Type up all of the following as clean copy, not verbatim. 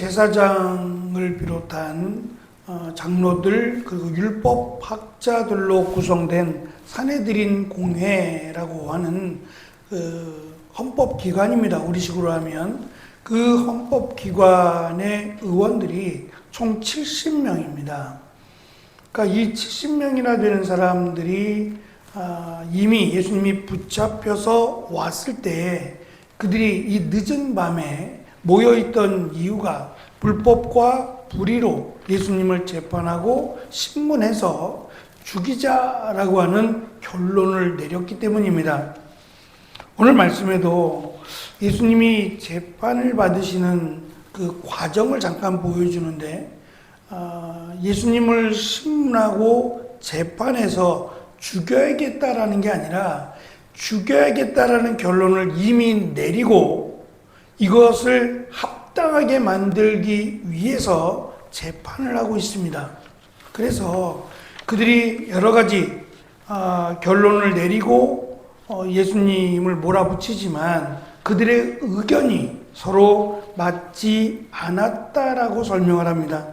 제사장을 비롯한 장로들 그리고 율법학자들로 구성된 산헤드린 공회라고 하는 그 헌법기관입니다. 우리식으로 하면 그 헌법기관의 의원들이 총 70명입니다. 그러니까 이 70명이나 되는 사람들이 이미 예수님이 붙잡혀서 왔을 때 그들이 이 늦은 밤에 모여있던 이유가 불법과 불의로 예수님을 재판하고 신문해서 죽이자라고 하는 결론을 내렸기 때문입니다. 오늘 말씀에도 예수님이 재판을 받으시는 그 과정을 잠깐 보여주는데 예수님을 신문하고 재판해서 죽여야겠다라는 게 아니라 죽여야겠다라는 결론을 이미 내리고 이것을 합당하게 만들기 위해서 재판을 하고 있습니다. 그래서 그들이 여러 가지 결론을 내리고 예수님을 몰아붙이지만 그들의 의견이 서로 맞지 않았다라고 설명을 합니다.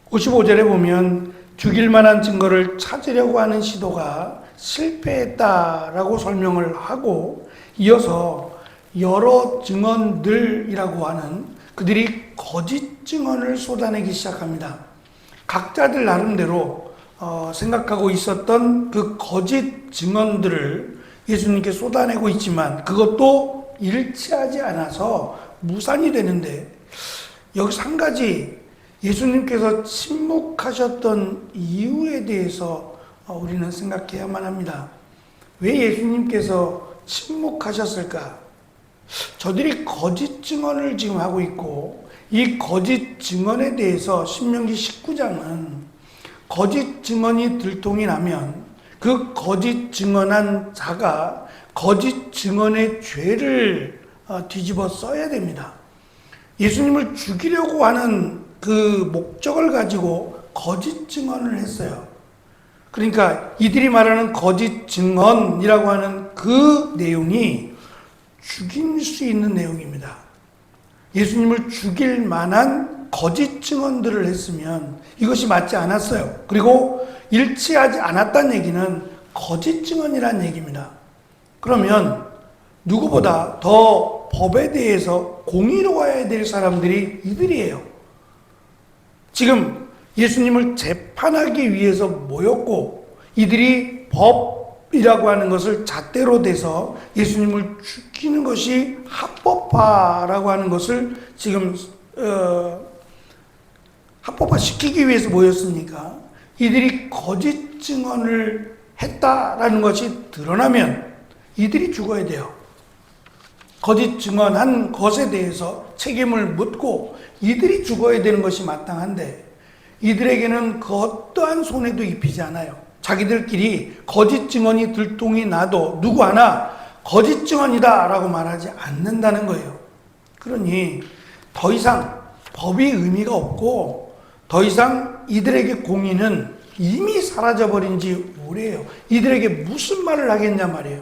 55절에 보면 죽일 만한 증거를 찾으려고 하는 시도가 실패했다라고 설명을 하고 이어서 여러 증언들이라고 하는 그들이 거짓 증언을 쏟아내기 시작합니다. 각자들 나름대로 생각하고 있었던 그 거짓 증언들을 예수님께 쏟아내고 있지만 그것도 일치하지 않아서 무산이 되는데 여기서 한 가지 예수님께서 침묵하셨던 이유에 대해서 우리는 생각해야만 합니다. 왜 예수님께서 침묵하셨을까? 저들이 거짓 증언을 지금 하고 있고 이 거짓 증언에 대해서 신명기 19장은 거짓 증언이 들통이 나면 그 거짓 증언한 자가 거짓 증언의 죄를 뒤집어 써야 됩니다. 예수님을 죽이려고 하는 그 목적을 가지고 거짓 증언을 했어요. 그러니까 이들이 말하는 거짓 증언이라고 하는 그 내용이 죽일 수 있는 내용입니다. 예수님을 죽일 만한 거짓 증언들을 했으면 이것이 맞지 않았어요. 그리고 일치하지 않았다는 얘기는 거짓 증언이라는 얘기입니다. 그러면 누구보다 더 법에 대해서 공의로워야 될 사람들이 이들이에요. 지금 예수님을 재판하기 위해서 모였고 이들이 법이라고 하는 것을 잣대로 대서 예수님을 죽이는 것이 합법화라고 하는 것을 지금 합법화시키기 위해서 모였으니까 이들이 거짓 증언을 했다라는 것이 드러나면 이들이 죽어야 돼요. 거짓 증언한 것에 대해서 책임을 묻고 이들이 죽어야 되는 것이 마땅한데 이들에게는 그 어떠한 손해도 입히지 않아요. 자기들끼리 거짓 증언이 들통이 나도 누구 하나 거짓 증언이다 라고 말하지 않는다는 거예요. 그러니 더 이상 법이 의미가 없고 더 이상 이들에게 공의는 이미 사라져버린 지 오래예요. 이들에게 무슨 말을 하겠냐 말이에요.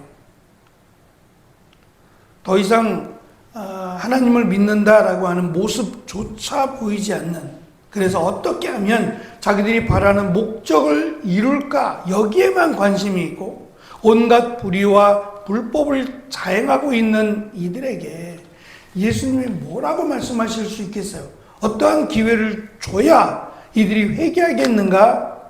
더 이상 하나님을 믿는다라고 하는 모습조차 보이지 않는, 그래서 어떻게 하면 자기들이 바라는 목적을 이룰까 여기에만 관심이 있고 온갖 불의와 불법을 자행하고 있는 이들에게 예수님이 뭐라고 말씀하실 수 있겠어요? 어떠한 기회를 줘야 이들이 회개하겠는가?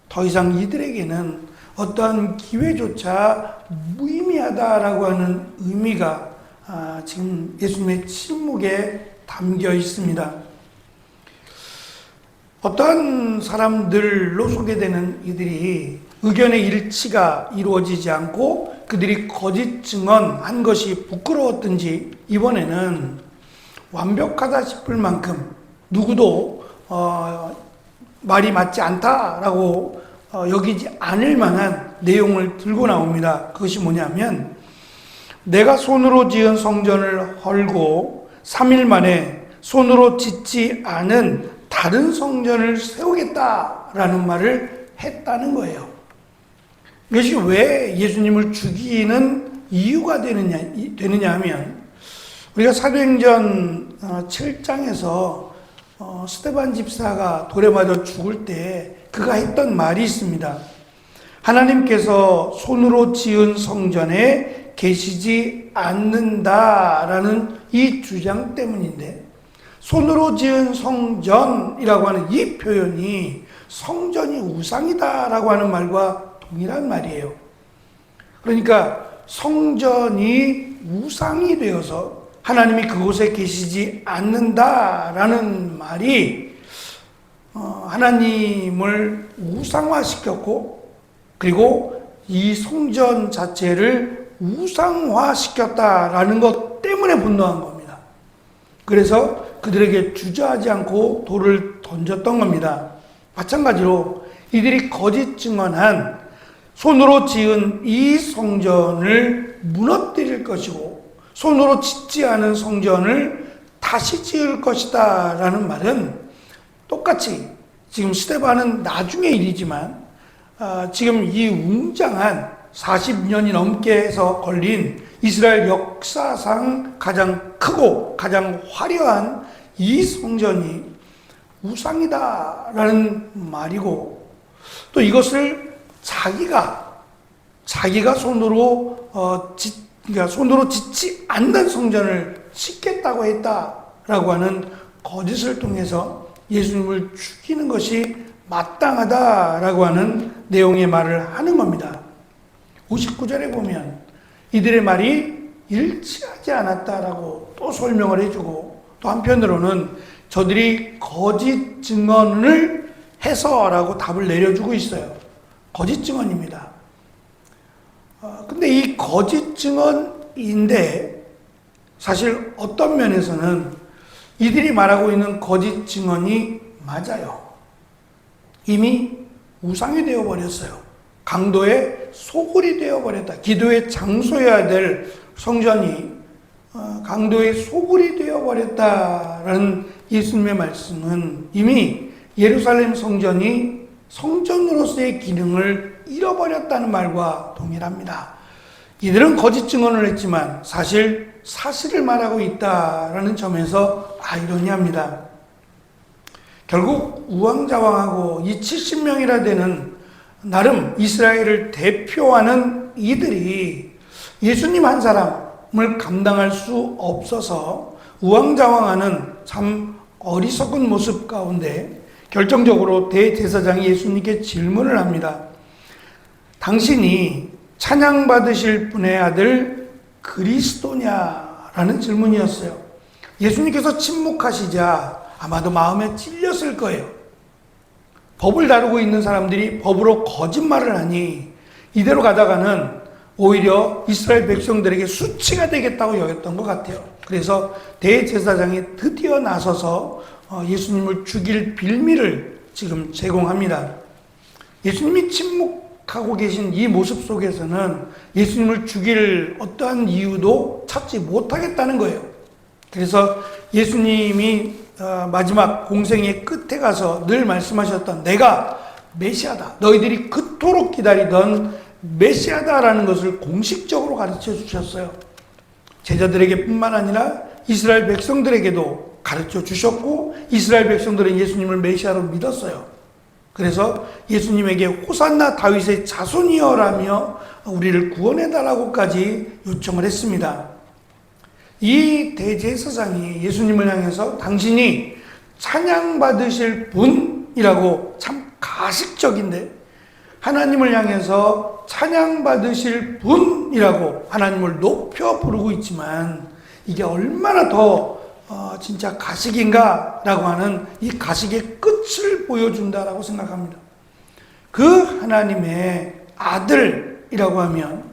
더 이상 이들에게는 어떠한 기회조차 무의미하다라고 하는 의미가 지금 예수님의 침묵에 담겨 있습니다. 어떠한 사람들로 소개되는 이들이 의견의 일치가 이루어지지 않고 그들이 거짓 증언한 것이 부끄러웠든지 이번에는 완벽하다 싶을 만큼 누구도 말이 맞지 않다라고 여기지 않을 만한 내용을 들고 나옵니다. 그것이 뭐냐면 내가 손으로 지은 성전을 헐고 3일 만에 손으로 짓지 않은 다른 성전을 세우겠다라는 말을 했다는 거예요. 이것이 왜 예수님을 죽이는 이유가 되느냐 하면 우리가 사도행전 7장에서 스데반 집사가 돌에 맞아 죽을 때 그가 했던 말이 있습니다. 하나님께서 손으로 지은 성전에 계시지 않는다라는 이 주장 때문인데, 손으로 지은 성전이라고 하는 이 표현이 성전이 우상이다라고 하는 말과 동일한 말이에요. 그러니까 성전이 우상이 되어서 하나님이 그곳에 계시지 않는다라는 말이 하나님을 우상화시켰고, 그리고 이 성전 자체를 우상화시켰다라는 것 때문에 분노한 겁니다. 그래서 그들에게 주저하지 않고 돌을 던졌던 겁니다. 마찬가지로 이들이 거짓 증언한 손으로 지은 이 성전을 무너뜨릴 것이고, 손으로 짓지 않은 성전을 다시 지을 것이다 라는 말은 똑같이 지금 스데반은 나중의 일이지만 지금 이 웅장한 40년이 넘게 해서 걸린 이스라엘 역사상 가장 크고 가장 화려한 이 성전이 우상이다라는 말이고, 또 이것을 자기가 손으로 그러니까 손으로 짓지 않는 성전을 짓겠다고 했다라고 하는 거짓을 통해서 예수님을 죽이는 것이 마땅하다라고 하는 내용의 말을 하는 겁니다. 59절에 보면 이들의 말이 일치하지 않았다라고 또 설명을 해주고, 또 한편으로는 저들이 거짓 증언을 해서라고 답을 내려주고 있어요. 거짓 증언입니다. 근데 이 거짓 증언인데 사실 어떤 면에서는 이들이 말하고 있는 거짓 증언이 맞아요. 이미 우상이 되어버렸어요. 강도의 소굴이 되어버렸다. 기도의 장소여야 될 성전이 강도의 소굴이 되어버렸다라는 예수님의 말씀은 이미 예루살렘 성전이 성전으로서의 기능을 잃어버렸다는 말과 동일합니다. 이들은 거짓 증언을 했지만 사실을 말하고 있다라는 점에서 아이러니합니다. 결국 우왕좌왕하고 이 70명이라 되는 나름 이스라엘을 대표하는 이들이 예수님 한 사람을 감당할 수 없어서 우왕좌왕하는 참 어리석은 모습 가운데 결정적으로 대제사장이 예수님께 질문을 합니다. 당신이 찬양받으실 분의 아들 그리스도냐라는 질문이었어요. 예수님께서 침묵하시자 아마도 마음에 찔렸을 거예요. 법을 다루고 있는 사람들이 법으로 거짓말을 하니 이대로 가다가는 오히려 이스라엘 백성들에게 수치가 되겠다고 여겼던 것 같아요. 그래서 대제사장이 드디어 나서서 예수님을 죽일 빌미를 지금 제공합니다. 예수님이 침묵하고 계신 이 모습 속에서는 예수님을 죽일 어떠한 이유도 찾지 못하겠다는 거예요. 그래서 예수님이 마지막 공생의 끝에 가서 늘 말씀하셨던 내가 메시아다, 너희들이 그토록 기다리던 메시아다라는 것을 공식적으로 가르쳐 주셨어요. 제자들에게 뿐만 아니라 이스라엘 백성들에게도 가르쳐 주셨고, 이스라엘 백성들은 예수님을 메시아로 믿었어요. 그래서 예수님에게 호산나 다윗의 자손이여라며 우리를 구원해달라고까지 요청을 했습니다. 이 대제사장이 예수님을 향해서 당신이 찬양받으실 분이라고 참 가식적인데, 하나님을 향해서 찬양받으실 분이라고 하나님을 높여 부르고 있지만 이게 얼마나 더 진짜 가식인가라고 하는 이 가식의 끝을 보여준다라고 생각합니다. 그 하나님의 아들이라고 하면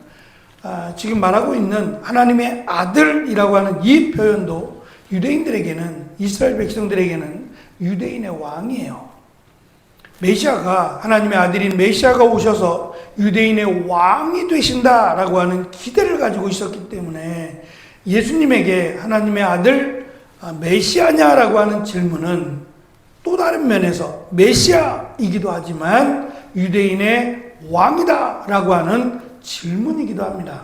지금 말하고 있는 하나님의 아들이라고 하는 이 표현도 유대인들에게는, 이스라엘 백성들에게는 유대인의 왕이에요. 메시아가, 하나님의 아들인 메시아가 오셔서 유대인의 왕이 되신다라고 하는 기대를 가지고 있었기 때문에 예수님에게 하나님의 아들 메시아냐라고 하는 질문은 또 다른 면에서 메시아이기도 하지만 유대인의 왕이다라고 하는 질문이기도 합니다.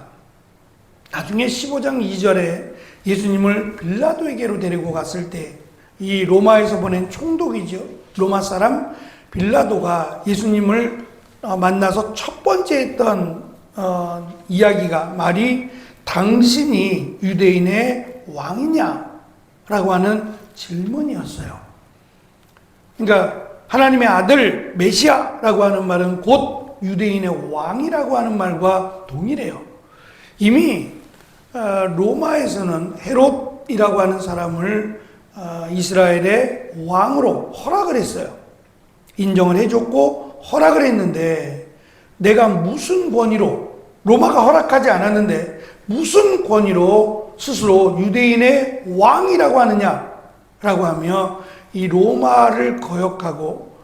나중에 15장 2절에 예수님을 빌라도에게로 데리고 갔을 때 이 로마에서 보낸 총독이죠. 로마 사람 빌라도가 예수님을 만나서 첫 번째 했던 이야기가 말이 당신이 유대인의 왕이냐라고 하는 질문이었어요. 그러니까 하나님의 아들 메시아라고 하는 말은 곧 유대인의 왕이라고 하는 말과 동일해요. 이미 로마에서는 헤롯이라고 하는 사람을 이스라엘의 왕으로 허락을 했어요. 인정을 해줬고 허락을 했는데 내가 무슨 권위로, 로마가 허락하지 않았는데 무슨 권위로 스스로 유대인의 왕이라고 하느냐라고 하며 이 로마를 거역하고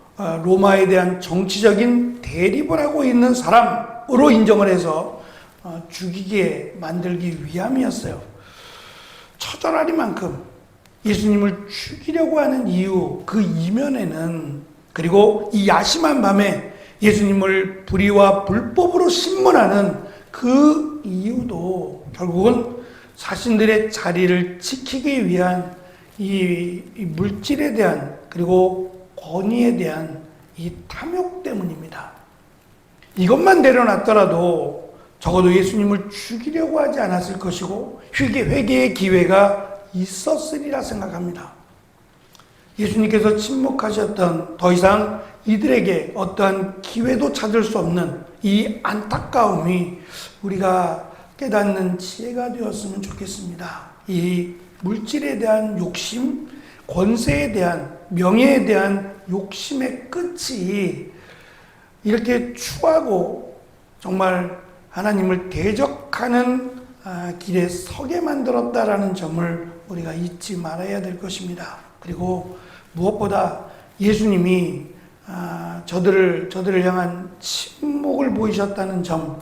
로마에 대한 정치적인 대립을 하고 있는 사람으로 인정을 해서 죽이게 만들기 위함이었어요. 처절하리만큼 예수님을 죽이려고 하는 이유, 그 이면에는, 그리고 이 야심한 밤에 예수님을 불의와 불법으로 신문하는 그 이유도 결국은 자신들의 자리를 지키기 위한 이 물질에 대한, 그리고 권위에 대한 이 탐욕 때문입니다. 이것만 내려놨더라도 적어도 예수님을 죽이려고 하지 않았을 것이고 회개의 기회가 있었으리라 생각합니다. 예수님께서 침묵하셨던, 더 이상 이들에게 어떠한 기회도 찾을 수 없는 이 안타까움이 우리가 깨닫는 지혜가 되었으면 좋겠습니다. 이 물질에 대한 욕심, 권세에 대한, 명예에 대한 욕심의 끝이 이렇게 추하고 정말 하나님을 대적하는 길에 서게 만들었다라는 점을 우리가 잊지 말아야 될 것입니다. 그리고 무엇보다 예수님이 저들을 향한 침묵을 보이셨다는 점,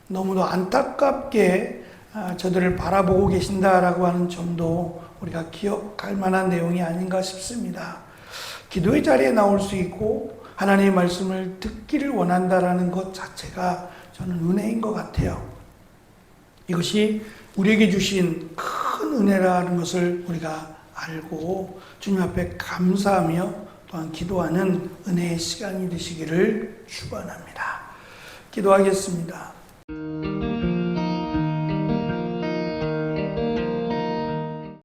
너무도 안타깝게 저들을 바라보고 계신다라고 하는 점도 우리가 기억할 만한 내용이 아닌가 싶습니다. 기도의 자리에 나올 수 있고 하나님의 말씀을 듣기를 원한다라는 것 자체가 저는 은혜인 것 같아요. 이것이 우리에게 주신 큰 은혜라는 것을 우리가 알고 주님 앞에 감사하며 또한 기도하는 은혜의 시간이 되시기를 축원합니다. 기도하겠습니다.